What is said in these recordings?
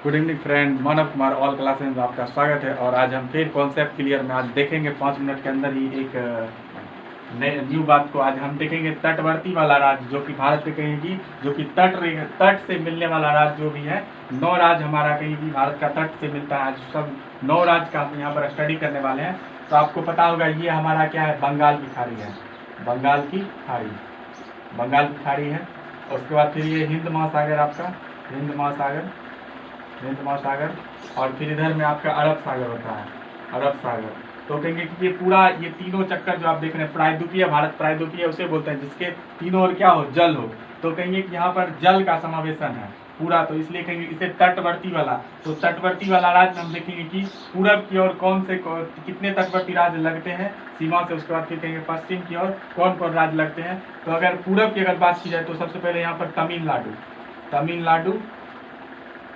Good evening friend, मानव Kumar all classes में आपका स्वागत है। और आज हम फिर कॉन्सेप्ट क्लियर में आज देखेंगे 5 मिनट के अंदर ही एक न्यू बात को। आज हम देखेंगे तटवर्ती वाला राज्य जो कि भारत के कहीं भी जो कि तट से मिलने वाला राज्य जो भी है। 9 राज्य हमारा कहीं भी भारत का तट से मिलता है। आज सब 9 राज्य का हम यहाँ पर स्टडी करने वाले हैं। तो आपको पता होगा ये हमारा क्या है, बंगाल की खाड़ी है। बंगाल की खाड़ी, बंगाल की खाड़ी है। उसके बाद फिर ये हिंद महासागर, आपका हिंद महासागर, हिंद महासागर। और फिर इधर में आपका अरब सागर होता है, अरब सागर। तो कहेंगे कि ये पूरा ये तीनों चक्कर जो आप देख रहे हैं, प्रायद्वीपीय भारत, प्रायद्वीपीय उसे बोलते हैं जिसके तीनों ओर क्या हो, जल हो। तो कहेंगे कि यहाँ पर जल का समावेशन है पूरा, तो इसलिए कहेंगे इसे तटवर्ती वाला। तो तटवर्ती वाला राज्य हम देखेंगे कि पूरब की ओर कौन से कितने तटवर्ती राज्य लगते हैं सीमा से। उसके बाद फिर कहेंगे पश्चिम की ओर कौन कौन राज्य लगते हैं। तो अगर पूरब की अगर बात की जाए तो सबसे पहले यहाँ पर तमिलनाडु, तमिलनाडु,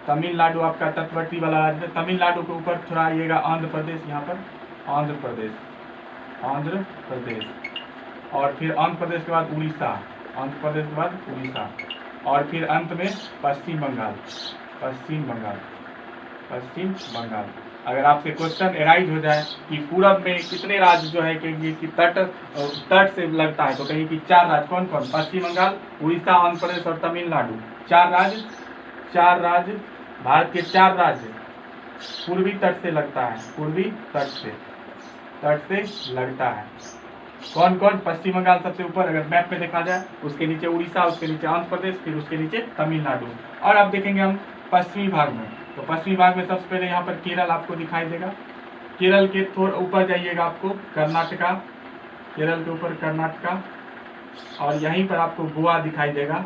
तमिलनाडु आपका तटवर्ती वाला राज्य है। तमिलनाडु के ऊपर थोड़ा आइएगा आंध्र प्रदेश, यहाँ पर आंध्र प्रदेश, आंध्र प्रदेश। और फिर आंध्र प्रदेश के बाद उड़ीसा, आंध्र प्रदेश के बाद उड़ीसा। और फिर अंत में पश्चिम बंगाल, पश्चिम बंगाल, पश्चिम बंगाल। अगर आपसे क्वेश्चन एराइज हो जाए कि पूरब में कितने राज्य जो है कि तट से लगता है, तो कहीं कि 4 राज्य कौन कौन, पश्चिम बंगाल, उड़ीसा, आंध्र प्रदेश और तमिलनाडु। 4 राज्य, 4 राज्य, भारत के 4 राज्य पूर्वी तट से लगता है, पूर्वी तट से लगता है। कौन कौन, पश्चिम बंगाल सबसे ऊपर अगर मैप में देखा जाए, उसके नीचे उड़ीसा, उसके नीचे आंध्र प्रदेश, फिर उसके नीचे तमिलनाडु। और अब देखेंगे हम पश्चिमी भाग में, तो पश्चिमी भाग में सबसे पहले यहाँ पर केरल आपको दिखाई देगा। केरल के थोड़ा ऊपर जाइएगा आपको कर्नाटका, केरल के ऊपर कर्नाटका। और यहीं पर आपको गोवा दिखाई देगा,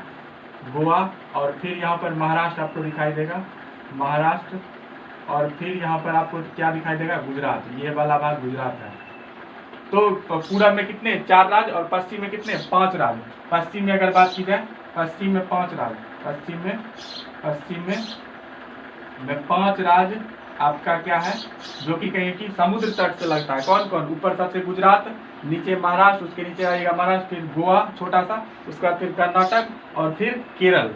गोवा। और फिर यहाँ पर महाराष्ट्र आपको दिखाई देगा, महाराष्ट्र। और फिर यहाँ पर आपको क्या दिखाई देगा, गुजरात। ये वाला भाग गुजरात है। तो पूरब में कितने, 4 राज्य, और पश्चिम में कितने, 5 राज्य। पश्चिम में अगर बात की जाए, पश्चिम में 5 राज्य, पश्चिम में 5 राज्य आपका क्या है, जो कि कहीं की समुद्र तट से लगता है। कौन कौन, ऊपर सबसे गुजरात, नीचे महाराष्ट्र, उसके नीचे आएगा महाराष्ट्र, फिर गोवा छोटा सा, उसके बाद फिर कर्नाटक और फिर केरल।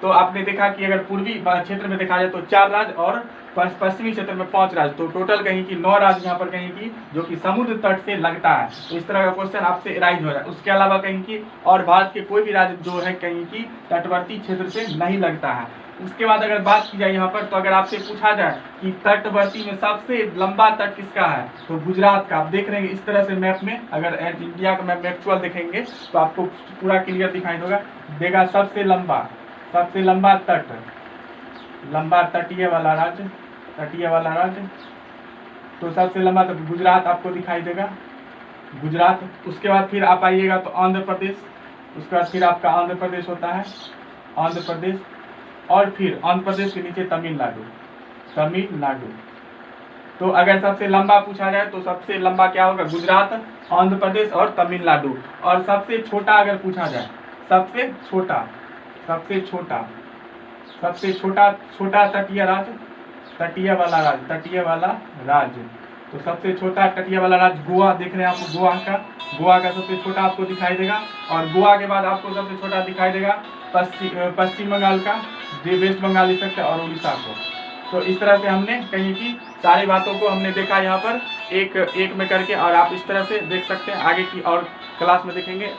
तो आपने देखा कि अगर पूर्वी क्षेत्र में देखा जाए तो 4 राज्य और पश्चिमी क्षेत्र में 5 राज्य, तो टोटल कहीं की 9 राज्य यहाँ पर कहीं की जो कि समुद्र तट से लगता है। तो इस तरह का क्वेश्चन आपसे राइज हो रहा है। उसके अलावा कहीं की और भारत के कोई भी राज्य जो है कहीं की तटवर्ती क्षेत्र से नहीं लगता है। उसके बाद अगर बात की जाए यहाँ पर, तो अगर आपसे पूछा जाए कि तटवर्ती में सबसे लंबा तट किसका है, तो गुजरात का। आप देख रहे हैं इस तरह से मैप में, अगर इंडिया का मैप एक्चुअल देखेंगे तो आपको पूरा क्लियर दिखाई देगा। सबसे लंबा तट, लंबा तटीय वाला राज्य, तटीय वाला राज्य। तो सबसे लंबा तट गुजरात आपको दिखाई देगा, गुजरात। उसके बाद फिर आप आइएगा तो आंध्र प्रदेश, उसके बाद फिर आपका आंध्र प्रदेश होता है, आंध्र प्रदेश। और फिर आंध्र प्रदेश के नीचे तमिलनाडु, तमिलनाडु। तो अगर सबसे लंबा पूछा जाए तो सबसे लंबा क्या होगा, गुजरात, आंध्र प्रदेश और तमिलनाडु। और सबसे छोटा अगर पूछा जाए, सबसे छोटा छोटा तटीय राज्य, तटीय वाला राज्य। तो सबसे छोटा तटीय वाला राज्य गोवा। देख रहे हैं आप गोवा का सबसे छोटा आपको दिखाई देगा। और गोवा के बाद आपको सबसे छोटा दिखाई देगा पश्चिम बंगाल का, वेस्ट बंगाल ले सकते हैं, और उड़ीसा को। तो इस तरह से हमने कहीं की सारी बातों को हमने देखा यहाँ पर एक में करके, और आप इस तरह से देख सकते हैं। आगे की और क्लास में देखेंगे।